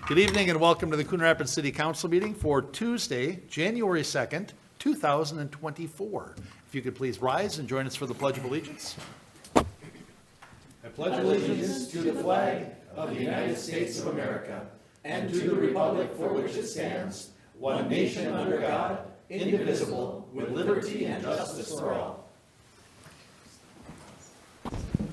Good evening and welcome to the Coon Rapids City Council meeting for Tuesday, January 2nd, 2024. If you could please rise and join us for the Pledge of Allegiance. I pledge allegiance to the flag of the United States of America and to the republic for which it stands, one nation under God, indivisible, with liberty and justice for all.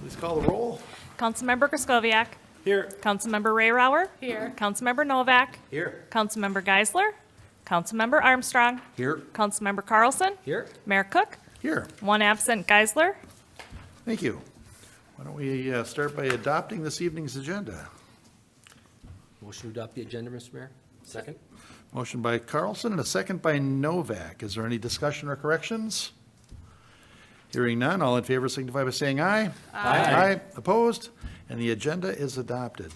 Please call the roll. Councilmember Kraskowiak. Here. Councilmember Rayrauer. Here. Councilmember Novak. Here. Councilmember Geisler. Councilmember Armstrong. Here. Councilmember Carlson. Here. Mayor Cook. Here. One absent, Geisler. Thank you. Why don't we start by adopting this evening's agenda? Motion to adopt the agenda, Mr. Mayor. Second. Motion by Carlson and a second by Novak. Is there any discussion or corrections? Hearing none, all in favor signify by saying aye. Aye. Opposed? And the agenda is adopted.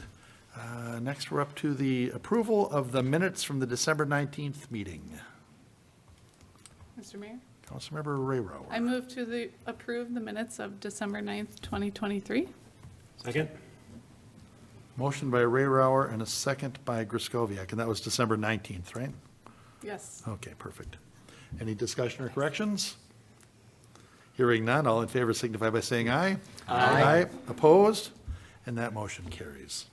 Next, we're up to the approval of the minutes from the December 19th meeting. Mr. Mayor, Councilmember Rayrauer. I move to approve the minutes of December 9th, 2023. Second. Motion by Rayrauer and a second by Graskowiak, and that was December 19th, right? Yes. Okay, perfect. Any discussion or corrections? Hearing none, all in favor signify by saying aye. Aye. Opposed? And that motion carries.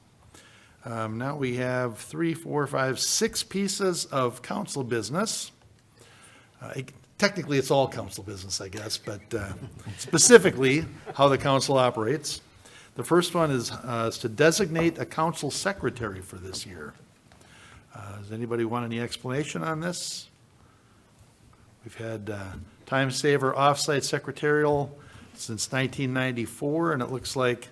Now we have 6 pieces of council business. Technically, it's all council business, I guess, but specifically how the council operates. The first one is to designate a council secretary for this year. Does anybody want any explanation on this? We've had time saver offsite secretarial since 1994, and it looks like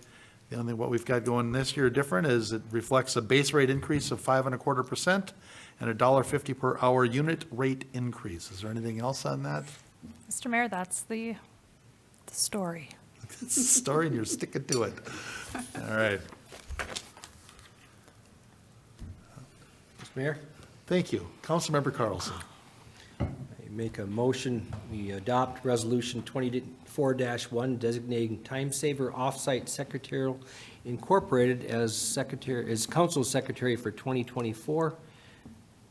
the only what we've got going this year different is it reflects a base rate increase of 5.25% and a $1.50 per hour unit rate increase. Is there anything else on that? Mr. Mayor, that's the story. It's a story and you're sticking to it. All right. Mr. Mayor, Thank you. Councilmember Carlson. I make a motion, we adopt Resolution 24-1 designating Time Saver Offsite Secretarial Incorporated as Council Secretary for 2024,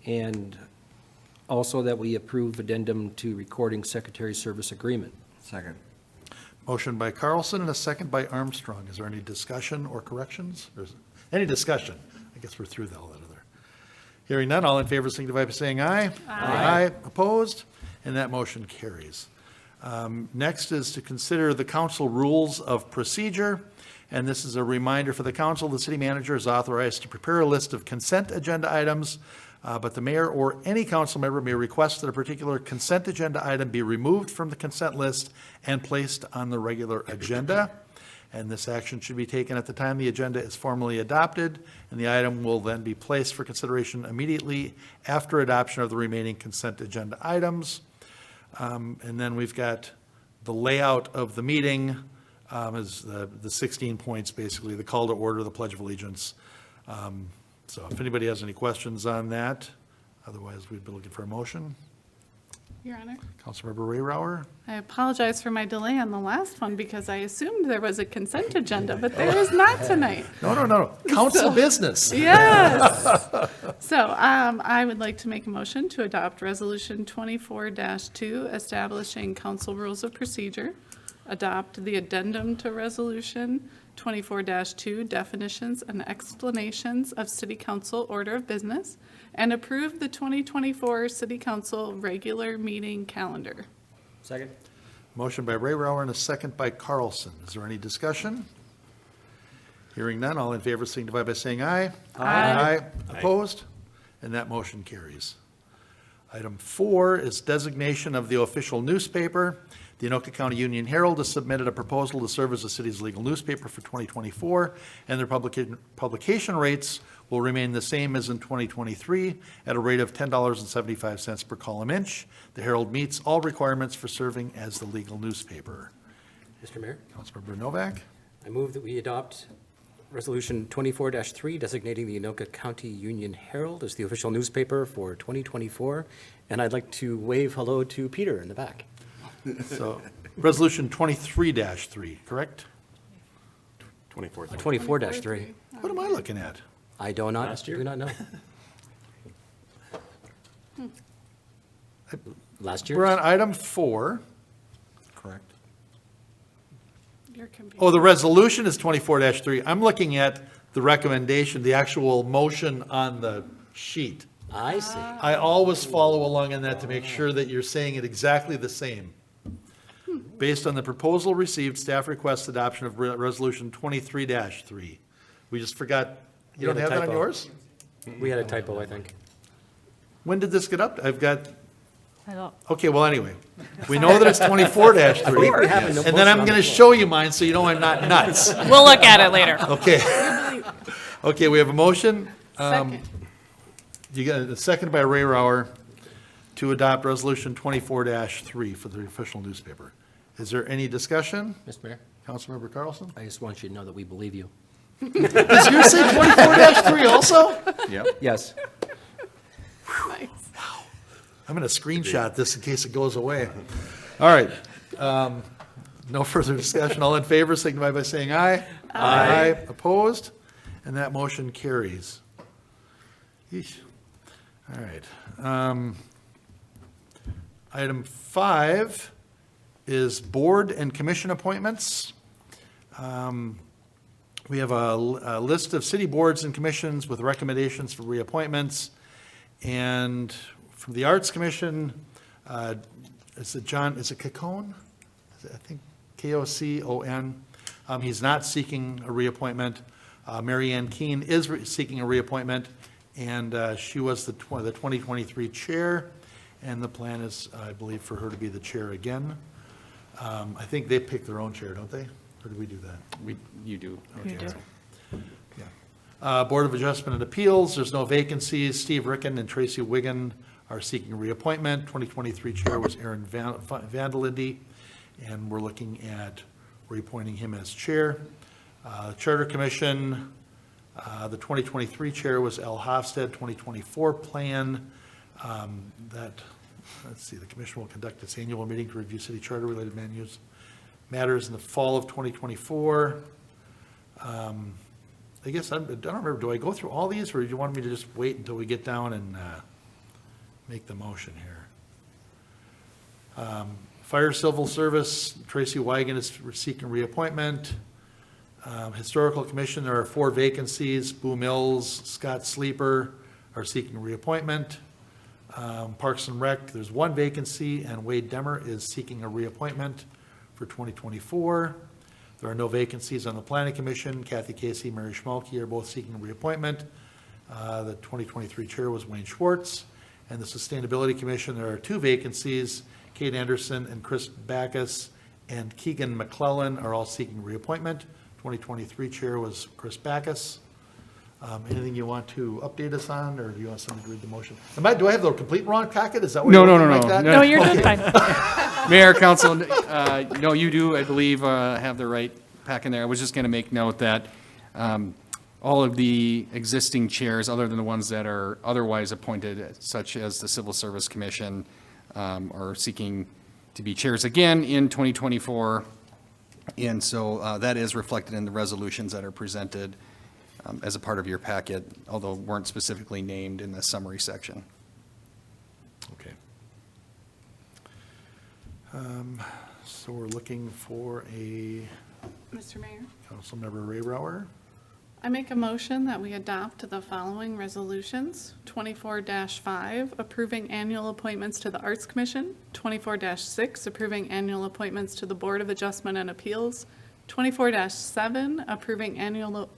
and also that we approve addendum to Recording Secretary Service Agreement. Second. Motion by Carlson and a second by Armstrong. Is there any discussion or corrections? Or any discussion? I guess we're through all that other. Hearing none, all in favor signify by saying aye. Aye. Opposed? And that motion carries. Next is to consider the council rules of procedure. And this is a reminder for the council. The city manager is authorized to prepare a list of consent agenda items, but the mayor or any council member may request that a particular consent agenda item be removed from the consent list and placed on the regular agenda. And this action should be taken at the time the agenda is formally adopted, and the item will then be placed for consideration immediately after adoption of the remaining consent agenda items. And then we've got the layout of the meeting is the 16 points, basically, the call to order, the Pledge of Allegiance. So if anybody has any questions on that, otherwise we'd be looking for a motion. Your Honor, Councilmember Rayrauer. I apologize for my delay on the last one because I assumed there was a consent agenda, but there is not tonight. No. Council business. Yes. So I would like to make a motion to adopt Resolution 24-2 establishing council rules of procedure, adopt the addendum to Resolution 24-2 definitions and explanations of City Council order of business, and approve the 2024 City Council regular meeting calendar. Second. Motion by Rayrauer and a second by Carlson. Is there any discussion? Hearing none, all in favor signify by saying aye. Aye. Opposed? And that motion carries. Item 4 is designation of the official newspaper. The Anoka County Union Herald has submitted a proposal to serve as the city's legal newspaper for 2024, and their publication rates will remain the same as in 2023 at a rate of $10.75 per column inch. The Herald meets all requirements for serving as the legal newspaper. Mr. Mayor, Councilmember Novak. I move that we adopt Resolution 24-3 designating the Anoka County Union Herald as the official newspaper for 2024, and I'd like to wave hello to Peter in the back. So, Resolution 23-3, correct? 24. 24-3. What am I looking at? I do not, Last year? do not know. Last year? We're on item 4. Correct. You're confused. Oh, the resolution is 24-3. I'm looking at the recommendation, the actual motion on the sheet. I see. I always follow along on that to make sure that you're saying it exactly the same. Based on the proposal received, staff requests adoption of resolution 23-3. We just forgot, you We don't had a have that on typo. yours? We had a typo, I think. When did this get up? I've got, I don't, okay, well, anyway, we know that it's 24-3. We have a And then I'm going to show you mine so you know I'm not nuts. we'll look at it later. Okay. Okay, we have a motion. Second. You got a second by Ray Rauer to adopt resolution 24-3 for the official newspaper. Is there any discussion? Mr. Mayor, Councilmember Carlson? I just want you to know that we believe you. Does yours say 24-3 also? Yes. Nice. I'm going to screenshot this in case it goes away. All right. No further discussion. All in favor signify by saying aye. Aye. Opposed? And that motion carries. Yeesh. All right. Item 5 is board and commission appointments. We have a list of city boards and commissions with recommendations for reappointments. And from the Arts Commission, is it Cacone? I think K-O-C-O-N. He's not seeking a reappointment. Mary Ann Keene is seeking a reappointment, and she was the 2023 chair, and the plan is, I believe, for her to be the chair again. I think they pick their own chair, don't they? Or do we do that? You do. You do. Yeah. Board of Adjustment and Appeals, there's no vacancies. Steve Ricken and Tracy Wiggin are seeking reappointment. 2023 chair was Aaron Vandelindy, and we're looking at reappointing him as chair. Charter Commission, the 2023 chair was Al Hofstad. 2024 plan, let's see, the commission will conduct its annual meeting to review city charter related matters in the fall of 2024. I guess, I don't remember, do I go through all these, or do you want me to just wait until we get down and make the motion here? Fire Civil Service, Tracy Wigan is seeking reappointment. Historical Commission, there are 4 vacancies. Boo Mills, Scott Sleeper are seeking reappointment. Parks and Rec, there's 1 vacancy, and Wade Demmer is seeking a reappointment for 2024. There are no vacancies on the Planning Commission. Kathy Casey, Mary Schmalke are both seeking reappointment. The 2023 chair was Wayne Schwartz. And the Sustainability Commission, there are 2 vacancies. Kate Anderson and Chris Backus and Keegan McClellan are all seeking reappointment. 2023 chair was Chris Backus. Anything you want to update us on, or do you want someone to read the motion? Do I have the complete wrong packet? Is that what No, you're no, looking no, like no. that? No, you're doing fine. Mayor, council, no, you do, I believe, have the right pack in there. I was just going to make note that all of the existing chairs, other than the ones that are otherwise appointed, such as the Civil Service Commission, are seeking to be chairs again in 2024. And so that is reflected in the resolutions that are presented as a part of your packet, although weren't specifically named in the summary section. Okay. So we're looking for a Mr. Mayor, Councilmember Ray Rauer. I make a motion that we adopt the following resolutions. 24-5, approving annual appointments to the Arts Commission. 24-6, approving annual appointments to the Board of Adjustment and Appeals. 24-7, approving annual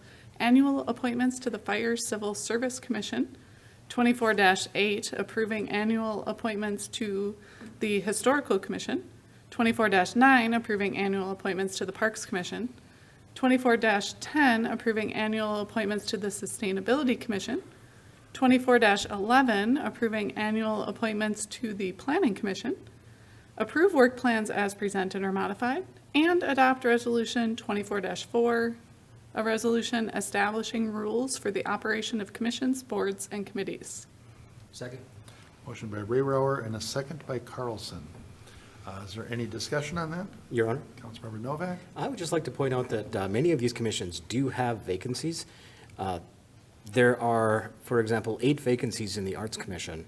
appointments to the Fire Civil Service Commission. 24-8, approving annual appointments to the Historical Commission. 24-9, approving annual appointments to the Parks Commission. 24-10, approving annual appointments to the Sustainability Commission. 24-11, approving annual appointments to the Planning Commission. Approve work plans as presented or modified, and adopt Resolution 24-4, a resolution establishing rules for the operation of commissions, boards, and committees. Second? Motion by Ray Rauer and a second by Carlson. Is there any discussion on that? Your Honor, Councilmember Novak? I would just like to point out that many of these commissions do have vacancies. there are, for example, 8 vacancies in the Arts Commission.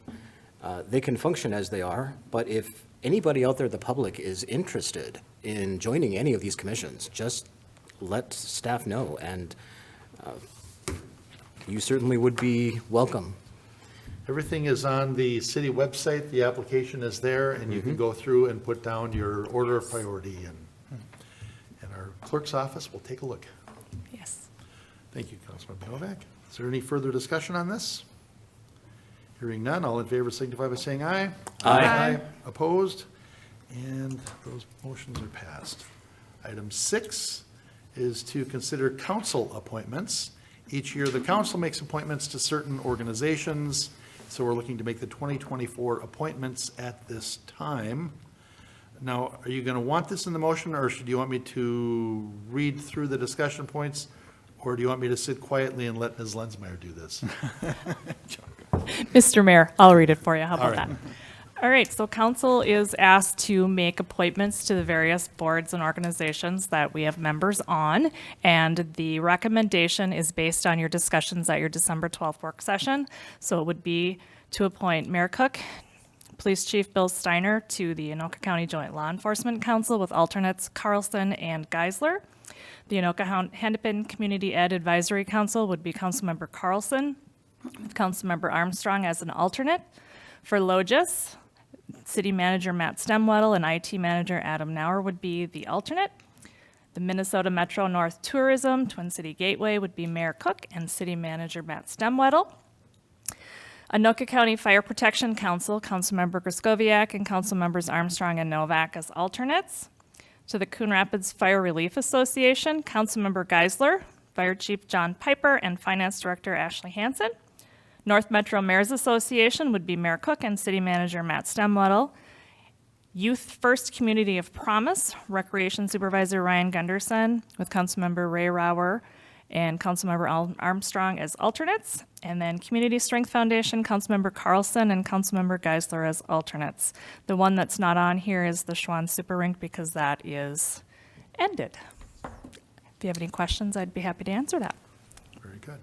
They can function as they are, but if anybody out there, the public, is interested in joining any of these commissions, just let staff know, and you certainly would be welcome. Everything is on the city website, the application is there, and you can go through and put down your order of priority, and our clerk's office will take a look. Yes. Thank you, Councilmember Novak. Is there any further discussion on this? Hearing none, all in favor signify by saying aye. Aye. Opposed? And those motions are passed. Item 6 is to consider council appointments. Each year, the council makes appointments to certain organizations, so we're looking to make the 2024 appointments at this time. Now, are you going to want this in the motion, or should you want me to read through the discussion points? Or do you want me to sit quietly and let Ms. Lensmeyer do this? Mr. Mayor, I'll read it for you. How All about right. that? All right, so council is asked to make appointments to the various boards and organizations that we have members on, and the recommendation is based on your discussions at your December 12th work session. So it would be to appoint Mayor Cook, Police Chief Bill Steiner to the Anoka County Joint Law Enforcement Council with alternates Carlson and Geisler. The Anoka Hennepin Community Ed Advisory Council would be Councilmember Carlson, with Councilmember Armstrong as an alternate. For Logis, City Manager Matt Stemwedel and IT Manager Adam Nauer would be the alternate. The Minnesota Metro North Tourism Twin City Gateway would be Mayor Cook and City Manager Matt Stemwedel. Anoka County Fire Protection Council, Councilmember Griskoviak and Councilmembers Armstrong and Novak as alternates. To the Coon Rapids Fire Relief Association, Councilmember Geisler, Fire Chief John Piper, and Finance Director Ashley Hansen. North Metro Mayors Association would be Mayor Cook and City Manager Matt Stemwedel. Youth First Community of Promise, Recreation Supervisor Ryan Gunderson with Councilmember Ray Rauer and Councilmember Armstrong as alternates. And then Community Strength Foundation, Councilmember Carlson and Councilmember Geisler as alternates. The one that's not on here is the Schwann Super Rink because that is ended. If you have any questions, I'd be happy to answer that. Very good.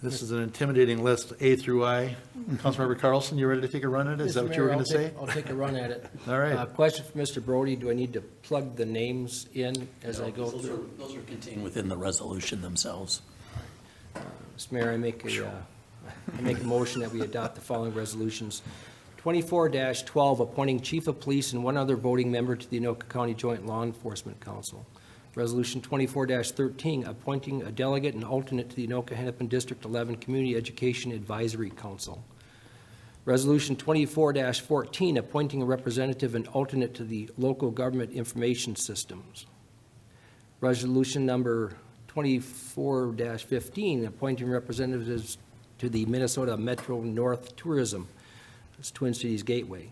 This is an intimidating list, A through I. Councilmember Carlson, you ready to take a run at it? Is that what you were going to say? I'll take a run at it. All right. Question for Mr. Brody, do I need to plug the names in as I go Those through? are contained within the resolution themselves. Mr. Mayor, I make a motion that we adopt the following resolutions. 24-12, appointing chief of police and one other voting member to the Anoka County Joint Law Enforcement Council. Resolution 24-13, appointing a delegate and alternate to the Anoka Hennepin District 11 Community Education Advisory Council. Resolution 24-14, appointing a representative and alternate to the Local Government Information Systems. Resolution number 24-15, appointing representatives to the Minnesota Metro North Tourism, that's Twin Cities Gateway.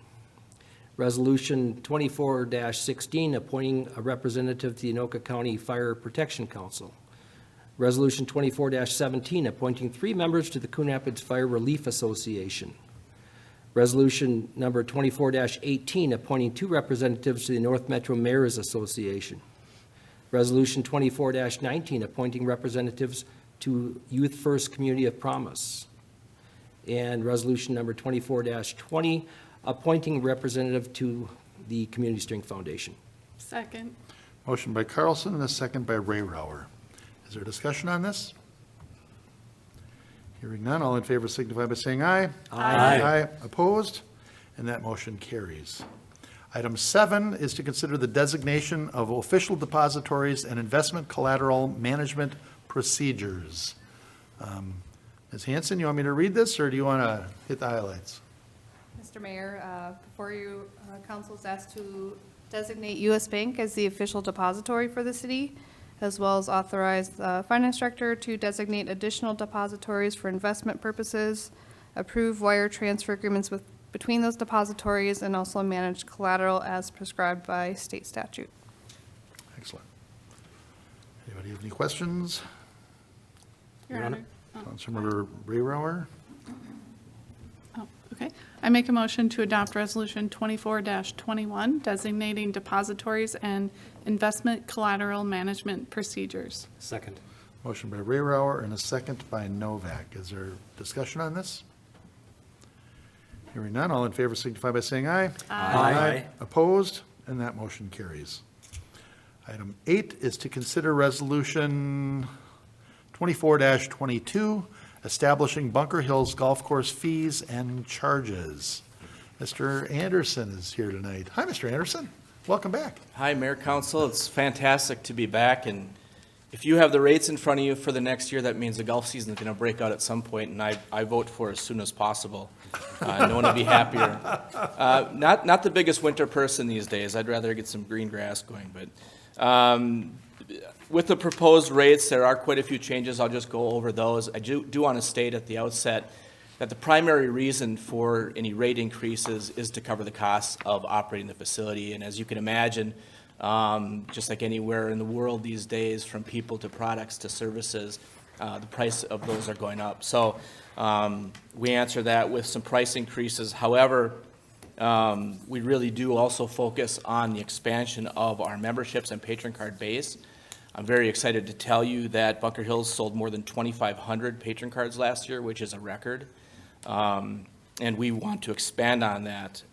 Resolution 24-16, appointing a representative to the Anoka County Fire Protection Council. Resolution 24-17, appointing 3 members to the Coon Rapids Fire Relief Association. Resolution number 24-18, appointing 2 representatives to the North Metro Mayors Association. Resolution 24-19, appointing representatives to Youth First Community of Promise. And resolution number 24-20, appointing representative to the Community Strength Foundation. Second. Motion by Carlson and a second by Ray Rauer. Is there discussion on this? Hearing none, all in favor signify by saying aye. Aye. Opposed? And that motion carries. Item 7 is to consider the designation of official depositories and investment collateral management procedures. Ms. Hanson, you want me to read this, or do you want to hit the highlights? Mr. Mayor, before you, council is asked to designate U.S. Bank as the official depository for the city, as well as authorize the finance director to designate additional depositories for investment purposes, approve wire transfer agreements between those depositories, and also manage collateral as prescribed by state statute. Excellent. Anybody have any questions? Your Honor. Councilmember Ray Rauer? Oh, okay. I make a motion to adopt Resolution 24-21, designating depositories and investment collateral management procedures. Second. Motion by Rayrauer and a second by Novak. Is there discussion on this? Hearing none, all in favor signify by saying aye. Aye. Opposed? And that motion carries. Item 8 is to consider Resolution 24-22, establishing Bunker Hills Golf Course fees and charges. Mr. Anderson is here tonight. Hi, Mr. Anderson. Welcome back. Hi, Mayor, Council. It's fantastic to be back, and if you have the rates in front of you for the next year, that means the golf season is going to break out at some point, and I vote for as soon as possible. No one would be happier. Not the biggest winter person these days. I'd rather get some green grass going, but with the proposed rates, there are quite a few changes. I'll just go over those. I do want to state at the outset that the primary reason for any rate increases is to cover the costs of operating the facility. And as you can imagine, just like anywhere in the world these days, from people to products to services, the price of those are going up. So we answer that with some price increases. However, we really do also focus on the expansion of our memberships and patron card base. I'm very excited to tell you that Bunker Hills sold more than 2,500 patron cards last year, which is a record. And we want to expand on that.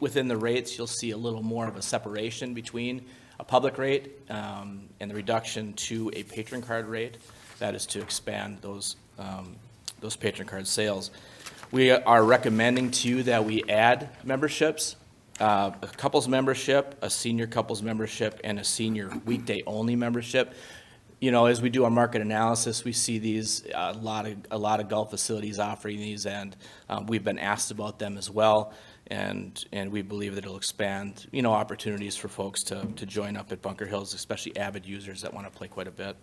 Within the rates, you'll see a little more of a separation between a public rate and the reduction to a patron card rate. That is to expand those patron card sales. We are recommending to you that we add memberships, a couples membership, a senior couples membership, and a senior weekday-only membership. You know, as we do our market analysis, we see these, a lot of golf facilities offering these, and we've been asked about them as well, and we believe that it'll expand, you know, opportunities for folks to join up at Bunker Hills, especially avid users that want to play quite a bit.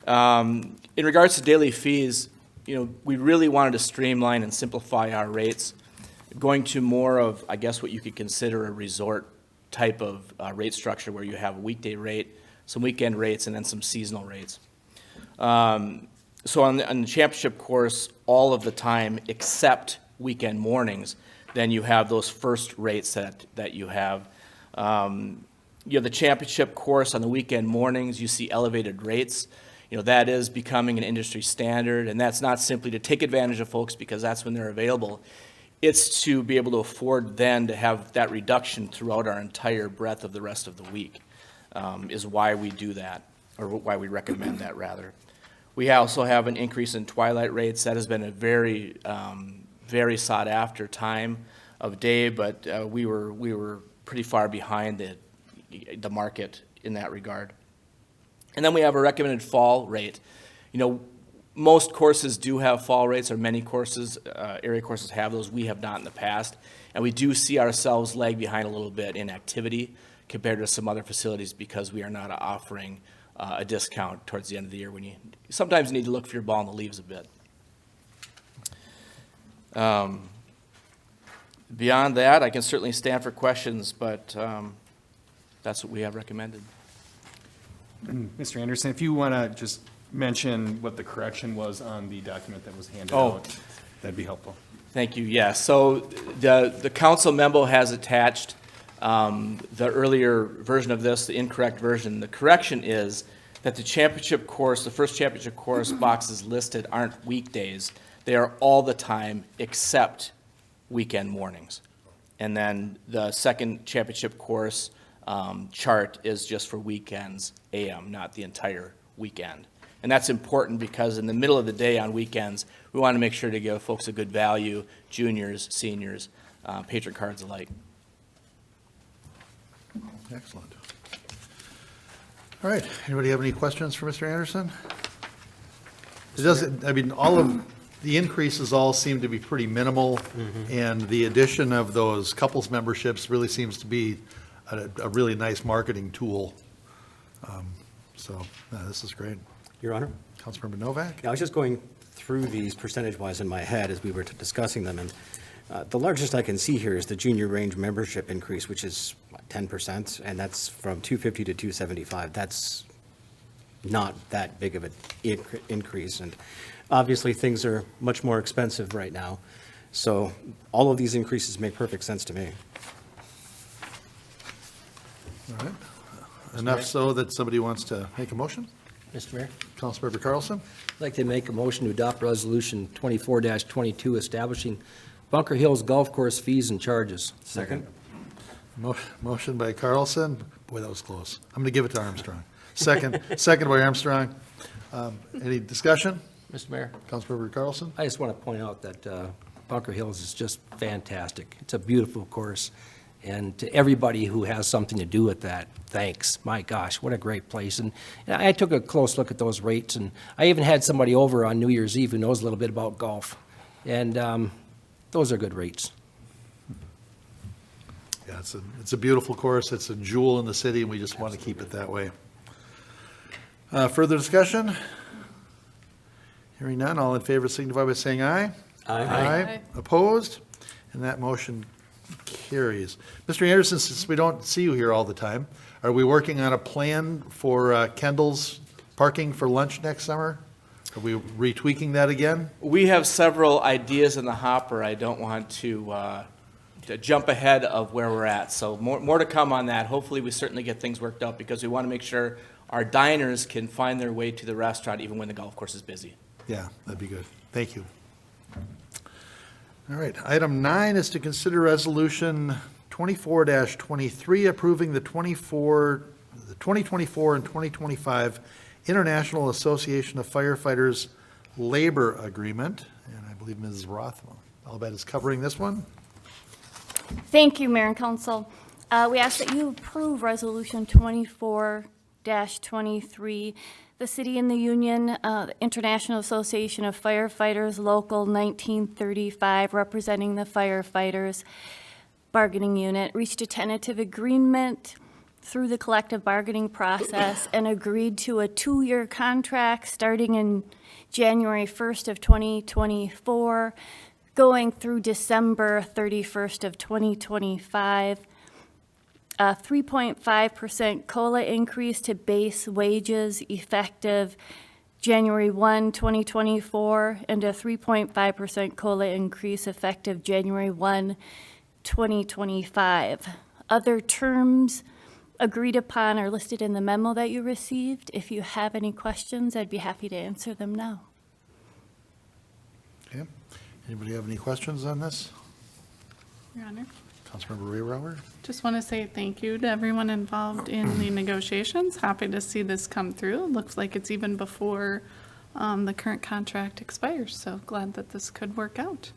In regards to daily fees, you know, we really wanted to streamline and simplify our rates, going to more of, I guess, what you could consider a resort type of rate structure, where you have a weekday rate, some weekend rates, and then some seasonal rates. So on the championship course, all of the time except weekend mornings, then you have those first rates that you have. You have the championship course on the weekend mornings, you see elevated rates. You know, that is becoming an industry standard, and that's not simply to take advantage of folks because that's when they're available. It's to be able to afford then to have that reduction throughout our entire breadth of the rest of the week, is why we do that, or why we recommend that, rather. We also have an increase in twilight rates. That has been a very, very sought-after time of day, but we were pretty far behind the market in that regard. And then we have a recommended fall rate. You know, most courses do have fall rates, or many courses, area courses have those. We have not in the past. And we do see ourselves lag behind a little bit in activity compared to some other facilities because we are not offering a discount towards the end of the year when you sometimes need to look for your ball in the leaves a bit. Beyond that, I can certainly stand for questions, but that's what we have recommended. Mr. Anderson, if you want to just mention what the correction was on the document that was handed Oh. out, that'd be helpful. Thank you, yes. So the council memo has attached the earlier version of this, the incorrect version. The correction is that the championship course, the first championship course boxes listed aren't weekdays. They are all the time except weekend mornings. And then the second championship course chart is just for weekends, AM, not the entire weekend. And that's important because in the middle of the day on weekends, we want to make sure to give folks a good value, juniors, seniors, patron cards alike. Excellent. All right, anybody have any questions for Mr. Anderson? It doesn't, I mean, all of the increases all seem to be pretty minimal, and the addition of those couples memberships really seems to be a really nice marketing tool. So, this is great. Your Honor? Councilmember Novak? I was just going through these percentage-wise in my head as we were discussing them, and the largest I can see here is the junior range membership increase, which is 10%, and that's from 250 to 275. That's not that big of an increase, and obviously things are much more expensive right now, so all of these increases make perfect sense to me. All right. Enough so that somebody wants to make a motion? Mr. Mayor? Councilmember Carlson? I'd like to make a motion to adopt Resolution 24-22, establishing Bunker Hills Golf Course fees and charges. Second. Motion by Carlson. Boy, that was close. I'm going to give it to Armstrong. Second by Armstrong. Any discussion? Mr. Mayor? Councilmember Carlson? I just want to point out that Bunker Hills is just fantastic. It's a beautiful course, and to everybody who has something to do with that, thanks. My gosh, what a great place. And I took a close look at those rates, and I even had somebody over on New Year's Eve who knows a little bit about golf. And those are good rates. Yeah, it's a beautiful course. It's a jewel in the city, and we just want to keep it that way. Further discussion? Hearing none, all in favor signify by saying aye. Aye. Opposed? And that motion carries. Mr. Anderson, since we don't see you here all the time, are we working on a plan for Kendall's parking for lunch next summer? Are we retweaking that again? We have several ideas in the hopper. I don't want to jump ahead of where we're at. So more to come on that. Hopefully, we certainly get things worked out because we want to make sure our diners can find their way to the restaurant even when the golf course is busy. Yeah, that'd be good. Thank you. All right, item 9 is to consider resolution 24-23, approving the 2024 and 2025 International Association of Firefighters Labor Agreement. And I believe Ms. Rothwell is covering this one. Thank you, Mayor and Council. We ask that you approve Resolution 24-23. The City and the Union International Association of Firefighters Local 1935, representing the firefighters bargaining unit, reached a tentative agreement through the collective bargaining process and agreed to a 2-year contract starting in January 1st of 2024, going through December 31st of 2025. A 3.5% COLA increase to base wages effective January 1, 2024, and a 3.5% COLA increase effective January 1, 2025. Other terms agreed upon are listed in the memo that you received. If you have any questions, I'd be happy to answer them now. Okay. Anybody have any questions on this? Your Honor. Councilmember Rayrower? Just want to say thank you to everyone involved in the negotiations. Happy to see this come through. Looks like it's even before the current contract expires, so glad that this could work out.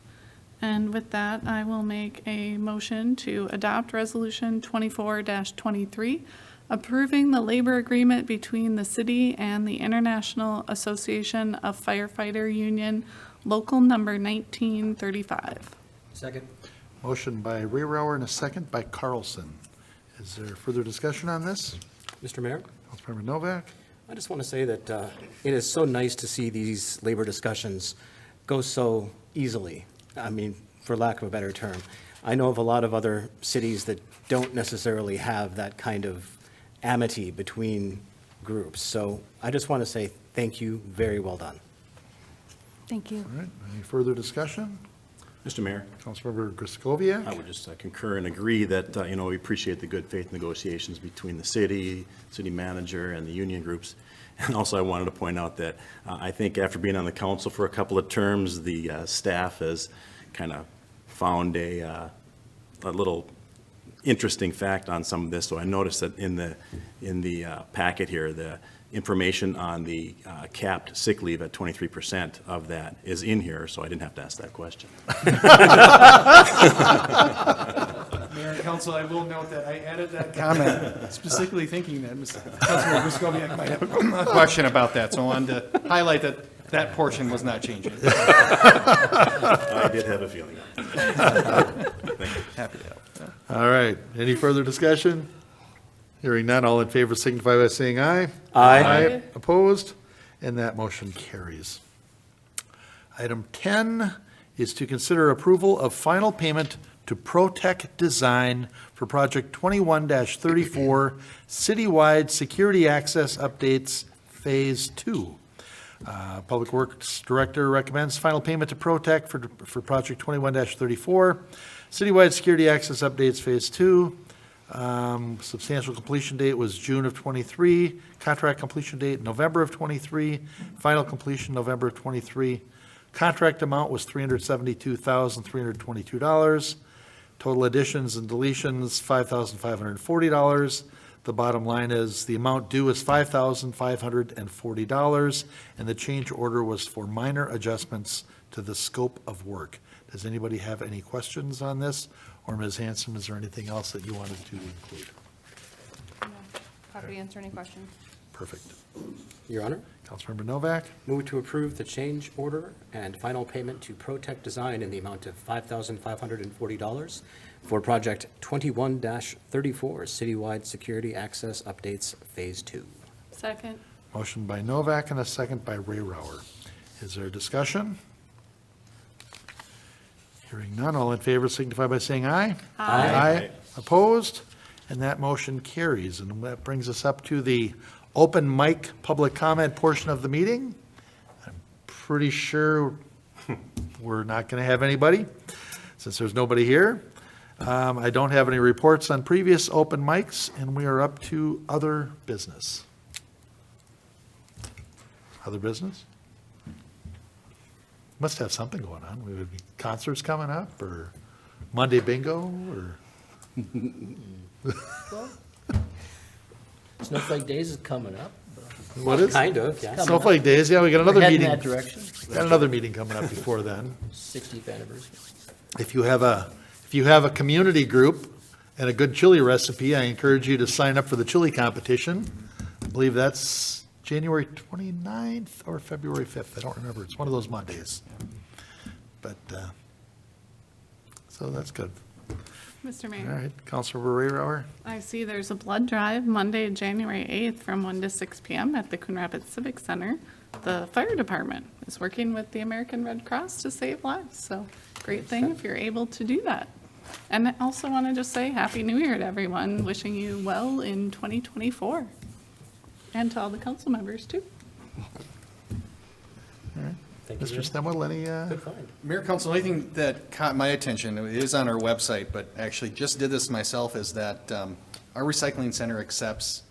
And with that, I will make a motion to adopt Resolution 24-23, approving the labor agreement between the city and the International Association of Firefighter Union, Local Number 1935. Second. Motion by Rayrower and a second by Carlson. Is there further discussion on this? Mr. Mayor? Councilmember Novak? I just want to say that it is so nice to see these labor discussions go so easily. I mean, for lack of a better term. I know of a lot of other cities that don't necessarily have that kind of amity between groups. So I just want to say thank you, very well done. Thank you. All right, any further discussion? Mr. Mayor, Councilmember Griscoviac? I would just concur and agree that, we appreciate the good faith negotiations between the city manager, and the union groups. And also, I wanted to point out that I think after being on the council for a couple of terms, the staff has kind of found a little interesting fact on some of this. So I noticed that in the packet here, the information on the capped sick leave at 23% of that is in here, so I didn't have to ask that question. Mayor and Council, I will note that I added that comment specifically thinking that Councilman Griscoviac might have a question about that, so I wanted to highlight that that portion was not changing. I did have a feeling. Thank you. Happy to help. All right, any further discussion? Hearing none, all in favor signify by saying aye. Aye. Opposed? And that motion carries. Item 10 is to consider approval of final payment to Pro-Tec Design for Project 21-34 Citywide Security Access Updates Phase 2. Public Works Director recommends final payment to Pro-Tec for Project 21-34 Citywide Security Access Updates Phase 2. Substantial completion date was June of '23. Contract completion date, November of '23. Final completion, November of '23. Contract amount was $372,322. Total additions and deletions, $5,540. The bottom line is the amount due is $5,540, and the change order was for minor adjustments to the scope of work. Does anybody have any questions on this? Or Ms. Hanson, is there anything else that you wanted to include? Happy to answer any questions. Perfect. Your Honor, Councilmember Novak, move to approve the change order and final payment to Pro-Tec Design in the amount of $5,540 for project 21-34, Citywide Security Access Updates Phase 2. Second. motion by Novak and a second by Ray Rower. Is there discussion? Hearing none, all in favor signify by saying aye. Aye. Opposed? And that motion carries. And that brings us up to the open mic public comment portion of the meeting. I'm pretty sure we're not going to have anybody, since there's nobody here. I don't have any reports on previous open mics, and we are up to other business. Other business? Must have something going on. We would be concerts coming up, or Monday bingo, or Snowflake Days is coming up. what is? Kind of, yes. Snowflake Days, yeah, we got another Heading meeting. that direction. Got another meeting coming up before then. 60th anniversary. If you have a community group and a good chili recipe, I encourage you to sign up for the chili competition. I believe that's January 29th or February 5th. I don't remember. It's one of those Mondays. But, so that's good. Mr. All Mayor, right, Councilor Rayrower. I see there's a blood drive Monday, January 8th from 1 to 6 p.m. at the Coon Rapids Civic Center. The fire department is working with the American Red Cross to save lives, so great thing if you're able to do that. And I also want to just say Happy New Year to everyone, wishing you well in 2024. And to all the council members, too. Thank you. Mr. Stemwell, any, Good find. Mayor, Council, anything that caught my attention, it is on our website, but actually just did this myself, is that our recycling center accepts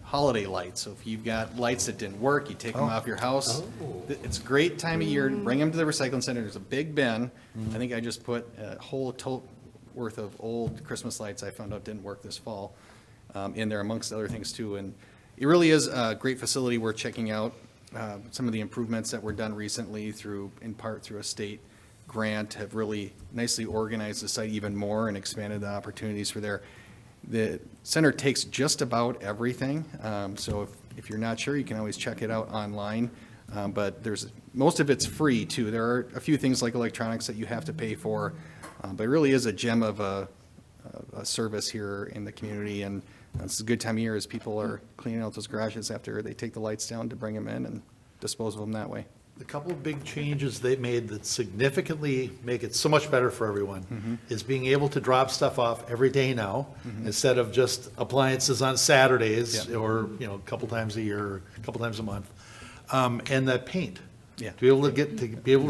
holiday lights. So if you've got lights that didn't work, you take them off your house. It's a great time of year to bring them to the recycling center. There's a big bin. I think I just put a whole tote worth of old Christmas lights I found out didn't work this fall in there, amongst other things too. And it really is a great facility. We're checking out some of the improvements that were done recently in part through a state grant, have really nicely organized the site even more and expanded the opportunities for there. The center takes just about everything, so if you're not sure, you can always check it out online, but most of it's free too. There are a few things like electronics that you have to pay for, but it really is a gem of a service here in the community, and it's a good time of year as people are cleaning out those garages after they take the lights down to bring them in and dispose of them that way. the couple of big changes they made that significantly make it so much better for everyone is being able to drop stuff off every day now, instead of just appliances on Saturdays or, you know, a couple times a year, or a couple times a month. And that paint. Yeah. To be able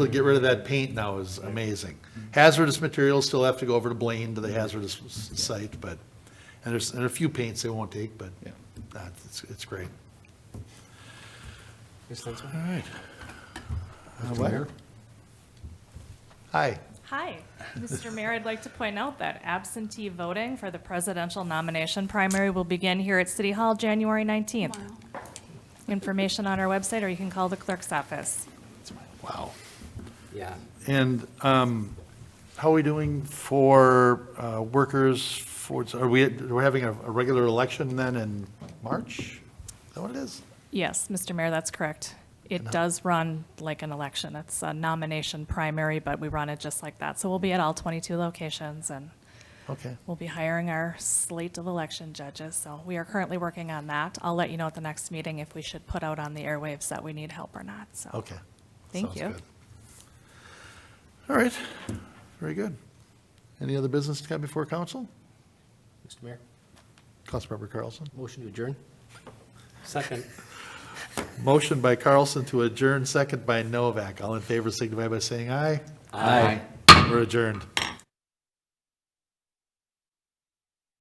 to get rid of that paint now is amazing. Hazardous materials still have to go over to Blaine to the hazardous site, but, and there's a few paints they won't take, but it's great. All right. Mayor? Hi. Hi, Mr. Mayor, I'd like to point out that absentee voting for the presidential nomination primary will begin here at City Hall January 19th. Information on our website, or you can call the clerk's office. Wow. Yeah. And how are we doing for workers, we're having a regular election then in March? Is that what it is? Yes, Mr. Mayor, that's correct. It does run like an election. It's a nomination primary, but we run it just like that. So we'll be at all 22 locations, and Okay. we'll be hiring our slate of election judges. So we are currently working on that. I'll let you know at the next meeting if we should put out on the airwaves that we need help or not, so. Okay. Thank Sounds you. good. All right, very good. Any other business to come before council? Mr. Mayor, Councilmember Carlson? motion to adjourn? Second. Motion by Carlson to adjourn, second by Novak. All in favor signify by saying aye. Aye. We're adjourned.